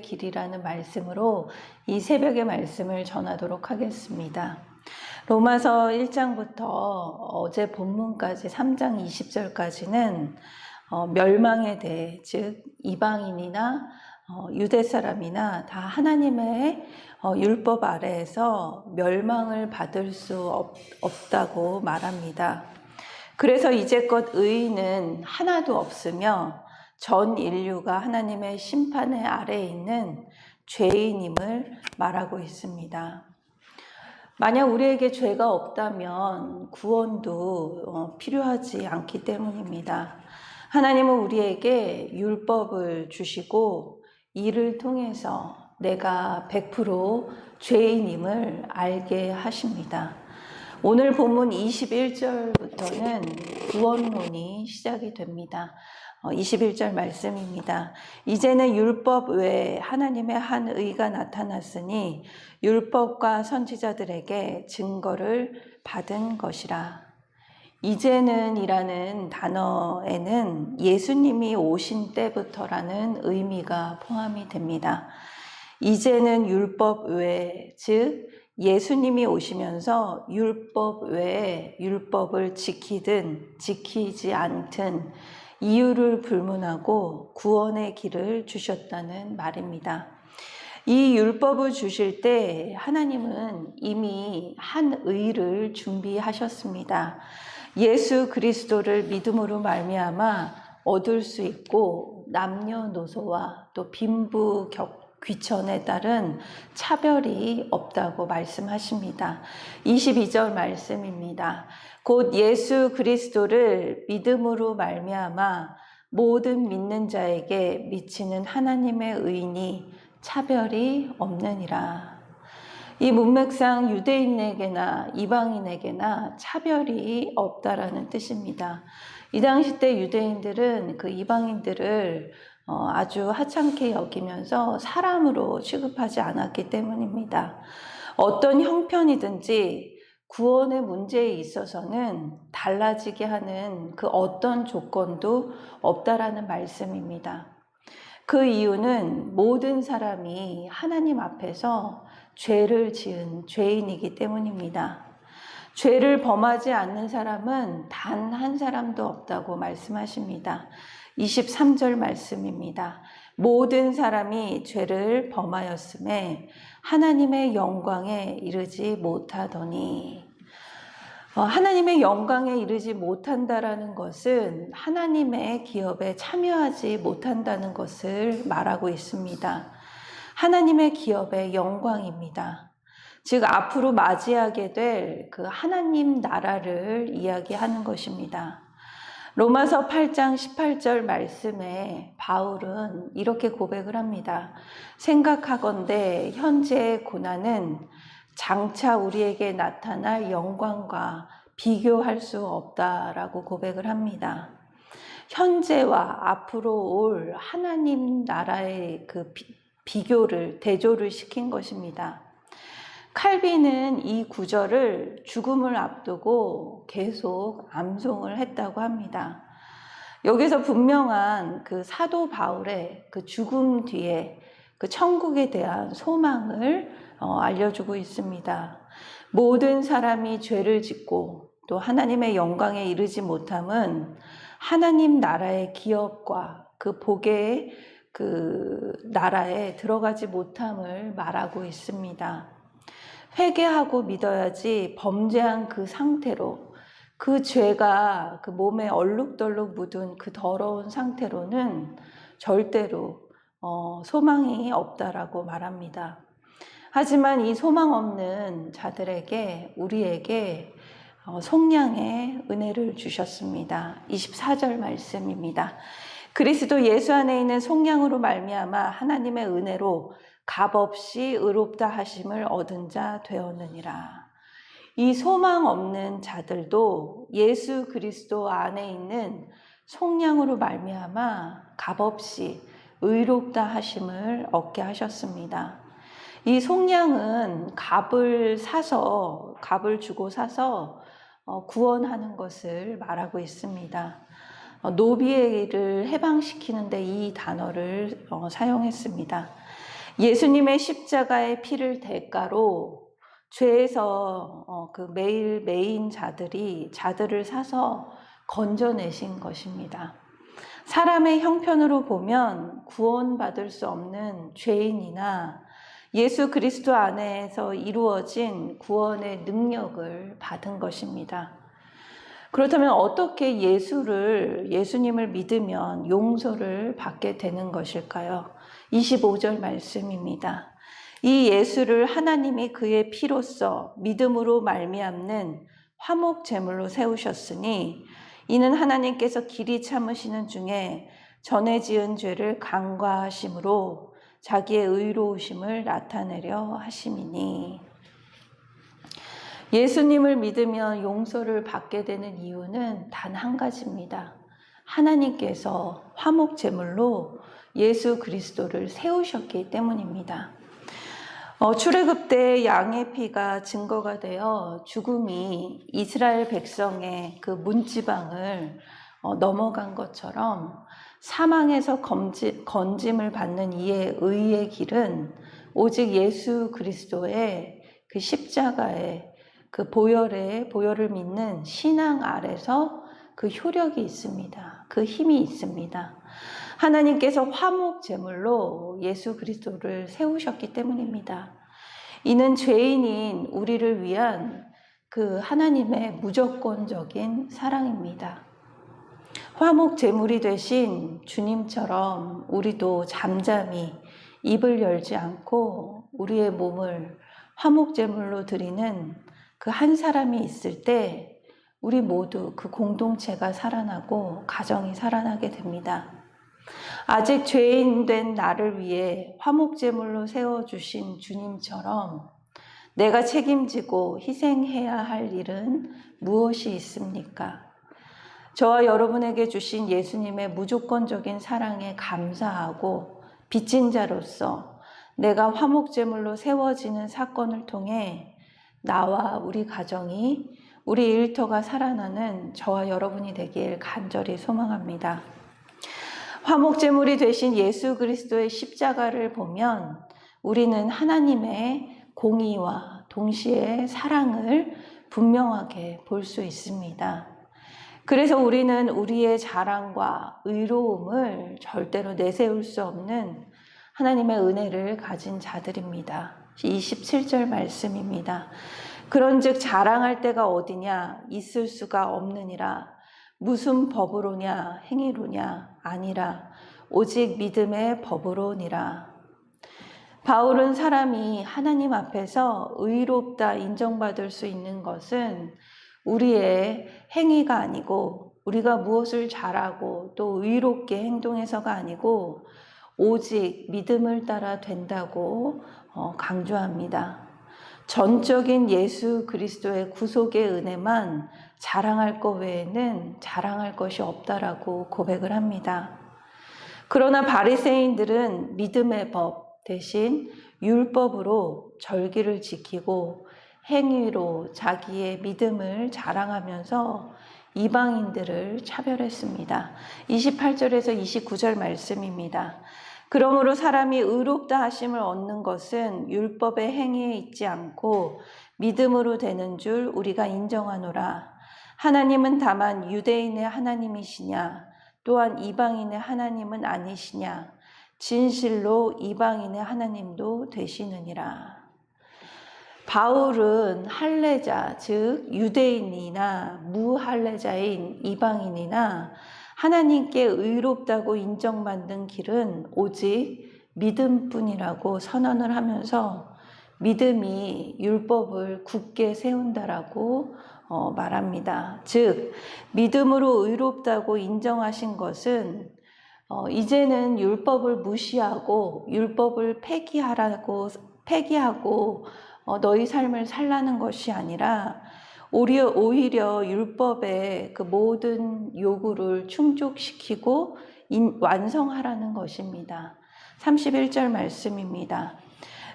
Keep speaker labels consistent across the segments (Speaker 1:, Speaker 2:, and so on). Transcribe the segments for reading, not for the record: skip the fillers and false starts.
Speaker 1: 길이라는 말씀으로 이 새벽의 말씀을 전하도록 하겠습니다. 로마서 1장부터 어제 본문까지 3장 20절까지는 멸망에 대해, 즉 이방인이나 유대 사람이나 다 하나님의 율법 아래에서 멸망을 받을 수 없다고 말합니다. 그래서 이제껏 의인은 하나도 없으며 전 인류가 하나님의 심판의 아래에 있는 죄인임을 말하고 있습니다. 만약 우리에게 죄가 없다면 구원도 필요하지 않기 때문입니다. 하나님은 우리에게 율법을 주시고 이를 통해서 내가 100% 죄인임을 알게 하십니다. 오늘 본문 21절부터는 구원론이 시작이 됩니다. 21절 말씀입니다. 이제는 율법 외에 하나님의 한 의가 나타났으니 율법과 선지자들에게 증거를 받은 것이라. 이제는 이라는 단어에는 예수님이 오신 때부터라는 의미가 포함이 됩니다. 이제는 율법 외에, 즉 예수님이 오시면서 율법 외에 율법을 지키든 지키지 않든 이유를 불문하고 구원의 길을 주셨다는 말입니다. 이 율법을 주실 때 하나님은 이미 한 의를 준비하셨습니다. 예수 그리스도를 믿음으로 말미암아 얻을 수 있고 남녀노소와 또 빈부 귀천에 따른 차별이 없다고 말씀하십니다. 22절 말씀입니다. 곧 예수 그리스도를 믿음으로 말미암아 모든 믿는 자에게 미치는 하나님의 의인이 차별이 없느니라. 이 문맥상 유대인에게나 이방인에게나 차별이 없다라는 뜻입니다. 이 당시 때 유대인들은 그 이방인들을 아주 하찮게 여기면서 사람으로 취급하지 않았기 때문입니다. 어떤 형편이든지 구원의 문제에 있어서는 달라지게 하는 그 어떤 조건도 없다라는 말씀입니다. 그 이유는 모든 사람이 하나님 앞에서 죄를 지은 죄인이기 때문입니다. 죄를 범하지 않는 사람은 단 한 사람도 없다고 말씀하십니다. 23절 말씀입니다. 모든 사람이 죄를 범하였음에 하나님의 영광에 이르지 못하더니, 하나님의 영광에 이르지 못한다라는 것은 하나님의 기업에 참여하지 못한다는 것을 말하고 있습니다. 하나님의 기업의 영광입니다. 즉 앞으로 맞이하게 될 그 하나님 나라를 이야기하는 것입니다. 로마서 8장 18절 말씀에 바울은 이렇게 고백을 합니다. 생각하건대 현재의 고난은 장차 우리에게 나타날 영광과 비교할 수 없다라고 고백을 합니다. 현재와 앞으로 올 하나님 나라의 그 비교를, 대조를 시킨 것입니다. 칼빈은 이 구절을 죽음을 앞두고 계속 암송을 했다고 합니다. 여기서 분명한 그 사도 바울의 그 죽음 뒤에 그 천국에 대한 소망을 알려주고 있습니다. 모든 사람이 죄를 짓고 또 하나님의 영광에 이르지 못함은 하나님 나라의 기업과 그 복의 그 나라에 들어가지 못함을 말하고 있습니다. 회개하고 믿어야지 범죄한 그 상태로, 그 죄가 그 몸에 얼룩덜룩 묻은 그 더러운 상태로는 절대로 소망이 없다라고 말합니다. 하지만 이 소망 없는 자들에게, 우리에게 속량의 은혜를 주셨습니다. 24절 말씀입니다. 그리스도 예수 안에 있는 속량으로 말미암아 하나님의 은혜로 값없이 의롭다 하심을 얻은 자 되었느니라. 이 소망 없는 자들도 예수 그리스도 안에 있는 속량으로 말미암아 값없이 의롭다 하심을 얻게 하셨습니다. 이 속량은 값을 주고 사서 구원하는 것을 말하고 있습니다. 노비를 해방시키는데 이 단어를 사용했습니다. 예수님의 십자가의 피를 대가로 죄에서 매일 매인 자들을 사서 건져내신 것입니다. 사람의 형편으로 보면 구원받을 수 없는 죄인이나 예수 그리스도 안에서 이루어진 구원의 능력을 받은 것입니다. 그렇다면 어떻게 예수님을 믿으면 용서를 받게 되는 것일까요? 25절 말씀입니다. 이 예수를 하나님이 그의 피로써 믿음으로 말미암는 화목 제물로 세우셨으니 이는 하나님께서 길이 참으시는 중에 전에 지은 죄를 간과하심으로 자기의 의로우심을 나타내려 하심이니. 예수님을 믿으면 용서를 받게 되는 이유는 단 한 가지입니다. 하나님께서 화목 제물로 예수 그리스도를 세우셨기 때문입니다. 출애굽 때 양의 피가 증거가 되어 죽음이 이스라엘 백성의 그 문지방을 넘어간 것처럼 사망에서 건짐을 받는 이의 의의 길은 오직 예수 그리스도의 그 십자가의 그 보혈을 믿는 신앙 아래서 그 효력이 있습니다. 그 힘이 있습니다. 하나님께서 화목 제물로 예수 그리스도를 세우셨기 때문입니다. 이는 죄인인 우리를 위한 그 하나님의 무조건적인 사랑입니다. 화목 제물이 되신 주님처럼 우리도 잠잠히 입을 열지 않고 우리의 몸을 화목 제물로 드리는 그 한 사람이 있을 때 우리 모두 그 공동체가 살아나고 가정이 살아나게 됩니다. 아직 죄인 된 나를 위해 화목 제물로 세워주신 주님처럼 내가 책임지고 희생해야 할 일은 무엇이 있습니까? 저와 여러분에게 주신 예수님의 무조건적인 사랑에 감사하고 빚진 자로서 내가 화목 제물로 세워지는 사건을 통해 나와 우리 가정이, 우리 일터가 살아나는 저와 여러분이 되길 간절히 소망합니다. 화목 제물이 되신 예수 그리스도의 십자가를 보면 우리는 하나님의 공의와 동시에 사랑을 분명하게 볼 수 있습니다. 그래서 우리는 우리의 자랑과 의로움을 절대로 내세울 수 없는 하나님의 은혜를 가진 자들입니다. 27절 말씀입니다. 그런즉 자랑할 데가 어디냐? 있을 수가 없느니라. 무슨 법으로냐? 행위로냐? 아니라 오직 믿음의 법으로니라. 바울은 사람이 하나님 앞에서 의롭다 인정받을 수 있는 것은 우리의 행위가 아니고 우리가 무엇을 잘하고 또 의롭게 행동해서가 아니고 오직 믿음을 따라 된다고 강조합니다. 전적인 예수 그리스도의 구속의 은혜만 자랑할 것 외에는 자랑할 것이 없다라고 고백을 합니다. 그러나 바리새인들은 믿음의 법 대신 율법으로 절기를 지키고 행위로 자기의 믿음을 자랑하면서 이방인들을 차별했습니다. 28절에서 29절 말씀입니다. 그러므로 사람이 의롭다 하심을 얻는 것은 율법의 행위에 있지 않고 믿음으로 되는 줄 우리가 인정하노라. 하나님은 다만 유대인의 하나님이시냐? 또한 이방인의 하나님은 아니시냐? 진실로 이방인의 하나님도 되시느니라. 바울은 할례자, 즉 유대인이나 무할례자인 이방인이나 하나님께 의롭다고 인정받는 길은 오직 믿음뿐이라고 선언을 하면서 믿음이 율법을 굳게 세운다라고 말합니다. 즉 믿음으로 의롭다고 인정하신 것은 이제는 율법을 무시하고 율법을 폐기하고 너희 삶을 살라는 것이 아니라 오히려 율법의 그 모든 요구를 충족시키고 완성하라는 것입니다. 31절 말씀입니다.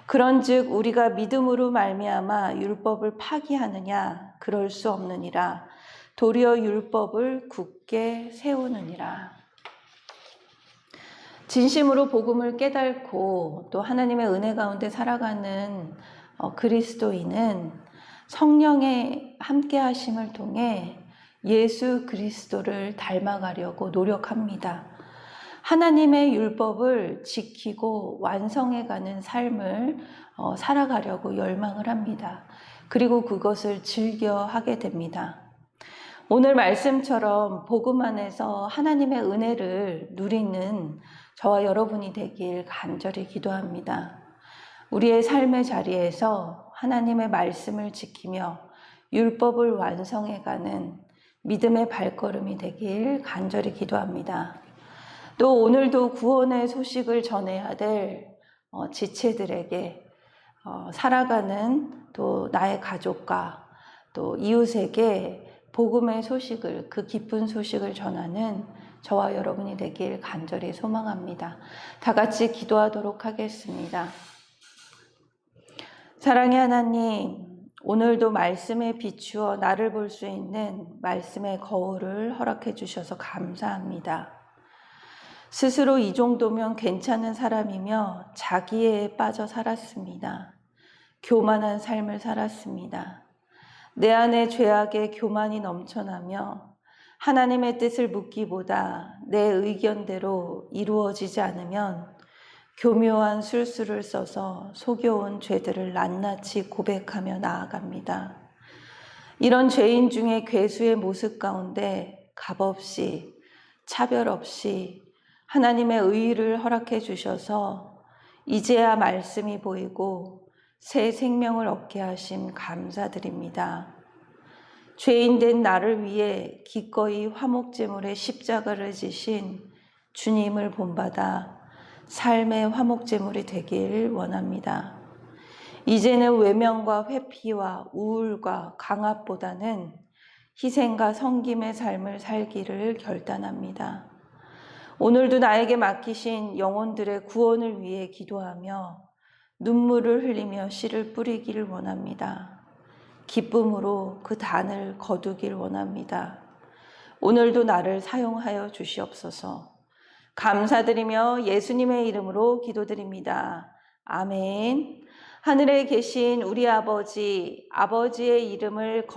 Speaker 1: 그런즉 우리가 믿음으로 말미암아 율법을 파기하느냐? 그럴 수 없느니라. 도리어 율법을 굳게 세우느니라. 진심으로 복음을 깨닫고 또 하나님의 은혜 가운데 살아가는 그리스도인은 성령의 함께 하심을 통해 예수 그리스도를 닮아가려고 노력합니다. 하나님의 율법을 지키고 완성해가는 삶을 살아가려고 열망을 합니다. 그리고 그것을 즐겨 하게 됩니다. 오늘 말씀처럼 복음 안에서 하나님의 은혜를 누리는 저와 여러분이 되길 간절히 기도합니다. 우리의 삶의 자리에서 하나님의 말씀을 지키며 율법을 완성해가는 믿음의 발걸음이 되길 간절히 기도합니다. 또 오늘도 구원의 소식을 전해야 될 지체들에게 살아가는 또 나의 가족과 또 이웃에게 복음의 소식을, 그 기쁜 소식을 전하는 저와 여러분이 되길 간절히 소망합니다. 다 같이 기도하도록 하겠습니다. 사랑의 하나님, 오늘도 말씀에 비추어 나를 볼 수 있는 말씀의 거울을 허락해 주셔서 감사합니다. 스스로 이 정도면 괜찮은 사람이며 자기애에 빠져 살았습니다. 교만한 삶을 살았습니다. 내 안에 죄악의 교만이 넘쳐나며 하나님의 뜻을 묻기보다 내 의견대로 이루어지지 않으면 교묘한 술수를 써서 속여온 죄들을 낱낱이 고백하며 나아갑니다. 이런 죄인 중에 괴수의 모습 가운데 값없이 차별 없이 하나님의 의의를 허락해 주셔서 이제야 말씀이 보이고 새 생명을 얻게 하심 감사드립니다. 죄인된 나를 위해 기꺼이 화목제물의 십자가를 지신 주님을 본받아 삶의 화목제물이 되길 원합니다. 이제는 외면과 회피와 우울과 강압보다는 희생과 섬김의 삶을 살기를 결단합니다. 오늘도 나에게 맡기신 영혼들의 구원을 위해 기도하며 눈물을 흘리며 씨를 뿌리기를 원합니다. 기쁨으로 그 단을 거두길 원합니다. 오늘도 나를 사용하여 주시옵소서. 감사드리며 예수님의 이름으로 기도드립니다. 아멘. 하늘에 계신 우리 아버지, 아버지의 이름을